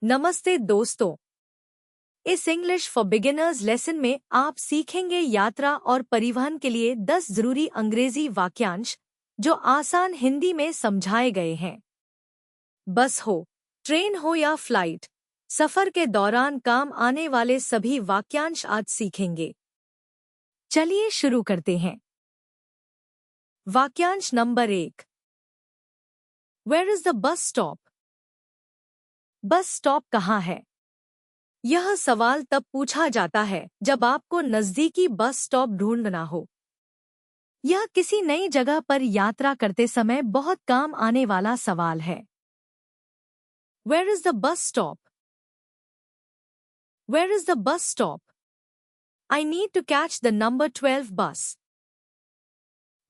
नमस्ते दोस्तों। इस इंग्लिश फॉर बिगिनर्स लेसन में आप सीखेंगे यात्रा और परिवहन के लिए 10 जरूरी अंग्रेजी वाक्यांश जो आसान हिंदी में समझाए गए हैं। बस हो, ट्रेन हो या फ्लाइट, सफर के दौरान काम आने वाले सभी वाक्यांश आज सीखेंगे। चलिए शुरू करते हैं। वाक्यांश number 1। Where is the bus stop? Bus stop कहाँ है? यह सवाल तब पूछा जाता है जब आपको नज़दीकी बस स्टॉप ढूंढना हो। यह किसी नई जगह पर यात्रा करते समय बहुत काम आने वाला सवाल है। Where is the bus stop? Where is the bus stop? I need to catch the number 12 bus.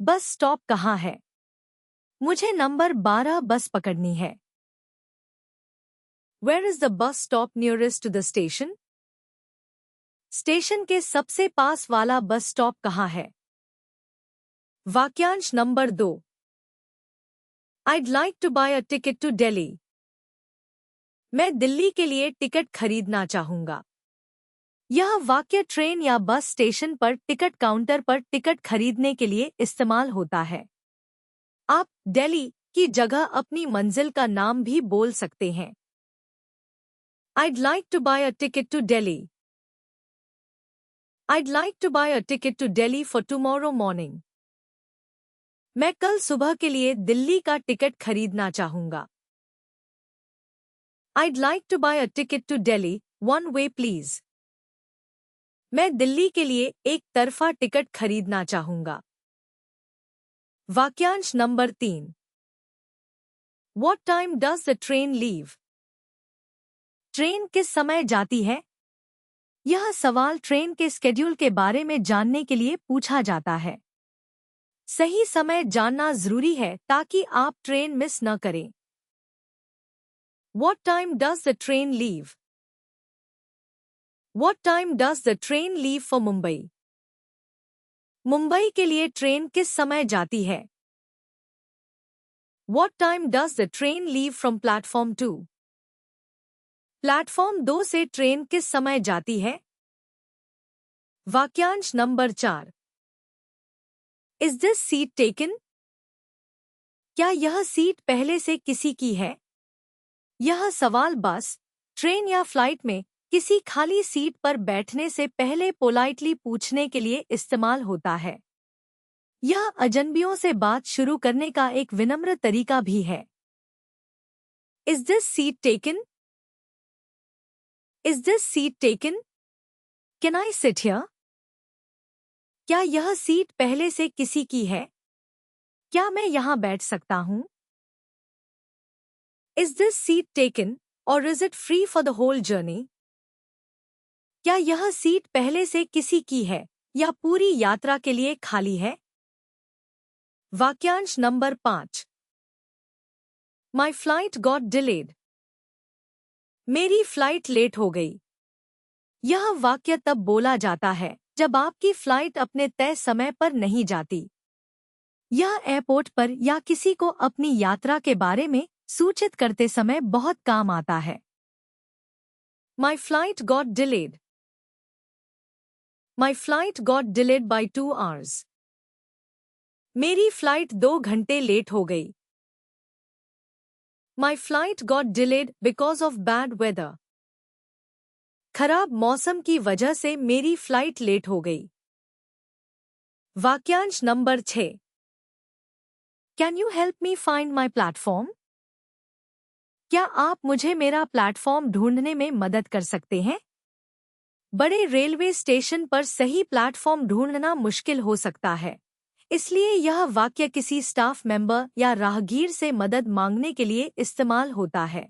बस स्टॉप कहाँ है? मुझे नंबर 12 बस पकड़नी है। Where is the bus stop nearest to the station? Station के सबसे पास वाला बस स्टॉप कहाँ है? वाक्यांश number 2। I'd like to buy a ticket to Delhi. मैं दिल्ली के लिए टिकट खरीदना चाहूंगा। यह वाक्य ट्रेन या बस स्टेशन पर टिकट काउंटर पर टिकट खरीदने के लिए इस्तेमाल होता है। आप दिल्ली की जगह अपनी मंजिल का नाम भी बोल सकते हैं। I'd like to buy a ticket to Delhi. I'd like to buy a ticket to Delhi for tomorrow morning. मैं कल सुबह के लिए दिल्ली का टिकट खरीदना चाहूंगा। I'd like to buy a ticket to Delhi, one way please. मैं दिल्ली के लिए एक तरफा टिकट खरीदना चाहूंगा। वाक्यांश number 3। What time does the train leave? Train किस समय जाती है? यह सवाल ट्रेन के स्केड्यूल के बारे में जानने के लिए पूछा जाता है। सही समय जानना जरूरी है ताकि आप ट्रेन मिस न करें। What time does the train leave? What time does the train leave for Mumbai? Mumbai के लिए ट्रेन किस समय जाती है? What time does the train leave from platform 2? Platform 2 से ट्रेन किस समय जाती है? वाक्यांश number 4। Is this seat taken? क्या यह सीट पहले से किसी की है? यह सवाल बस, ट्रेन या फ्लाइट में किसी खाली सीट पर बैठने से पहले पोलाइटली पूछने के लिए इस्तेमाल होता है। यह अजनबियों से बात शुरू करने का एक विनम्र तरीका भी है। Is this seat taken? Is this seat taken? Can I sit here? क्या यह सीट पहले से किसी की है? क्या मैं यहाँ बैठ सकता हूँ? Is this seat taken or is it free for the whole journey? क्या यह सीट पहले से किसी की है या पूरी यात्रा के लिए खाली है? वाक्यांश number 5। My flight got delayed. मेरी फ्लाइट लेट हो गई। यह वाक्य तब बोला जाता है जब आपकी फ्लाइट अपने तय समय पर नहीं जाती। यह एयरपोर्ट पर या किसी को अपनी यात्रा के बारे में सूचित करते समय बहुत काम आता है। My flight got delayed. My flight got delayed by 2 hours. मेरी फ्लाइट 2 घंटे लेट हो गई। My flight got delayed because of bad weather. खराब मौसम की वजह से मेरी फ्लाइट लेट हो गई। वाक्यांश number 6। Can you help me find my platform? क्या आप मुझे मेरा प्लेटफॉर्म ढूंढने में मदद कर सकते हैं? बड़े रेलवे स्टेशन पर सही प्लेटफॉर्म ढूंढना मुश्किल हो सकता है, इसलिए यह वाक्य किसी स्टाफ मेंबर या राहगीर से मदद मांगने के लिए इस्तेमाल होता है।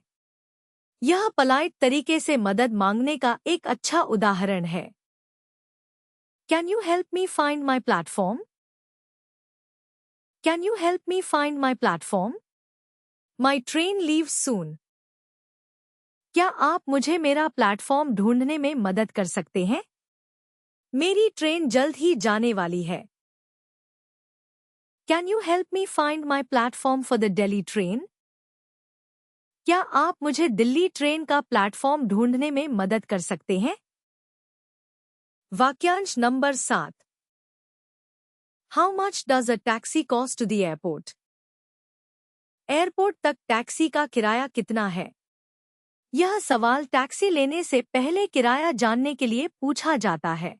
यह पोलाइट तरीके से मदद मांगने का एक अच्छा उदाहरण है। Can you help me find my platform? Can you help me find my platform? My train leaves soon. क्या आप मुझे मेरा प्लेटफॉर्म ढूंढने में मदद कर सकते हैं? मेरी ट्रेन जल्द ही जाने वाली है। Can you help me find my platform for the Delhi train? क्या आप मुझे दिल्ली ट्रेन का प्लेटफॉर्म ढूंढने में मदद कर सकते हैं? वाक्यांश number 7। How much does a taxi cost to the airport? Airport तक टैक्सी का किराया कितना है? यह सवाल टैक्सी लेने से पहले किराया जानने के लिए पूछा जाता है।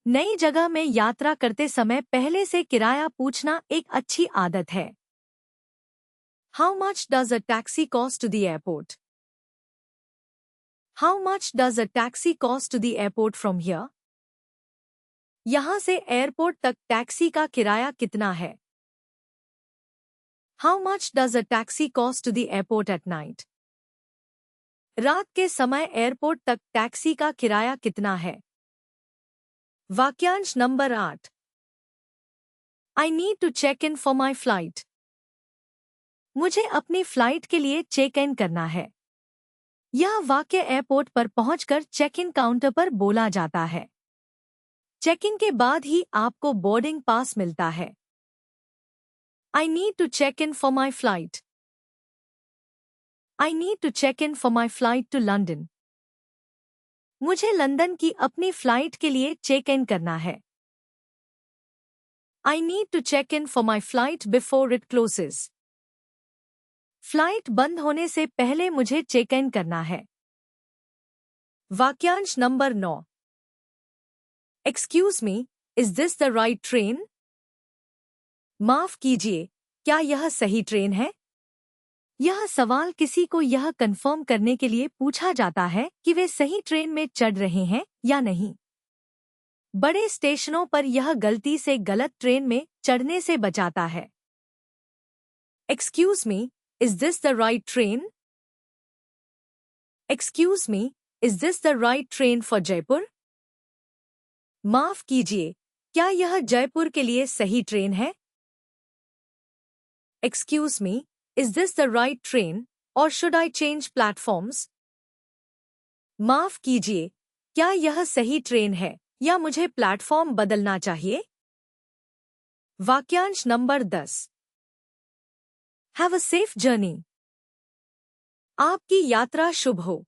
नई जगह में यात्रा करते समय पहले से किराया पूछना एक अच्छी आदत है। How much does a taxi cost to the airport? How much does a taxi cost to the airport from here? यहाँ से एयरपोर्ट तक टैक्सी का किराया कितना है? How much does a taxi cost to the airport at night? रात के समय एयरपोर्ट तक टैक्सी का किराया कितना है? वाक्यांश number 8। I need to check in for my flight. मुझे अपनी फ्लाइट के लिए चेक इन करना है। यह वाक्य एयरपोर्ट पर पहुंचकर चेक इन काउंटर पर बोला जाता है। चेकिंग के बाद ही आपको बोर्डिंग पास मिलता है। I need to check in for my flight. I need to check in for my flight to London. मुझे लंदन की अपनी फ्लाइट के लिए चेक इन करना है। I need to check in for my flight before it closes. Flight बंद होने से पहले मुझे चेक इन करना है। वाक्यांश number 9। Excuse me, is this the right train? माफ कीजिए, क्या यह सही ट्रेन है? यह सवाल किसी को यह कंफर्म करने के लिए पूछा जाता है कि वे सही ट्रेन में चढ़ रहे हैं या नहीं। बड़े स्टेशनों पर यह गलती से गलत ट्रेन में चढ़ने से बचाता है। Excuse me, is this the right train? Excuse me, is this the right train for Jaipur? माफ कीजिए, क्या यह जयपुर के लिए सही ट्रेन है? Excuse me, is this the right train और शुड आई चेंज प्लेटफॉर्म्स? माफ कीजिए, क्या यह सही ट्रेन है या मुझे प्लेटफॉर्म बदलना चाहिए? वाक्यांश number 10। Have a safe journey. आपकी यात्रा शुभ हो।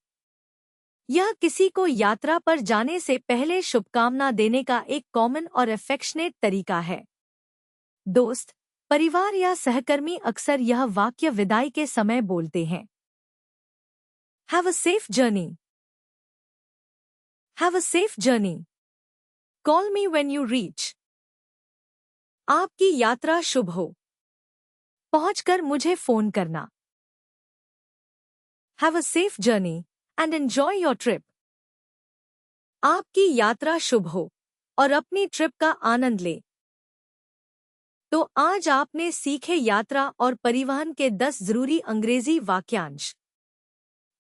यह किसी को यात्रा पर जाने से पहले शुभकामना देने का एक कॉमन और एफेक्शनेट तरीका है। दोस्त, परिवार या सहकर्मी अक्सर यह वाक्य विदाई के समय बोलते हैं। Have a safe journey. Have a safe journey. Call me when you reach. आपकी यात्रा शुभ हो। पहुंचकर मुझे फोन करना। Have a safe journey and enjoy your trip. आपकी यात्रा शुभ हो और अपनी ट्रिप का आनंद ले। तो आज आपने सीखे यात्रा और परिवहन के 10 जरूरी अंग्रेजी वाक्यांश।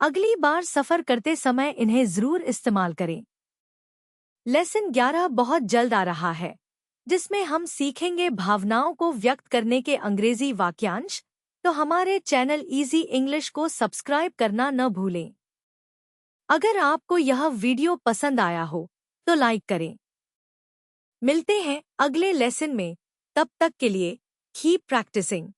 अगली बार सफर करते समय इन्हें जरूर इस्तेमाल करें। लेसन 11 बहुत जल्द आ रहा है, जिसमें हम सीखेंगे भावनाओं को व्यक्त करने के अंग्रेजी वाक्यांश। तो हमारे चैनल इजी इंग्लिश को सब्सक्राइब करना न भूलें। अगर आपको यह वीडियो पसंद आया हो तो लाइक करें। मिलते हैं अगले लेसन में, तब तक के लिए कीप प्रैक्टिसिंग।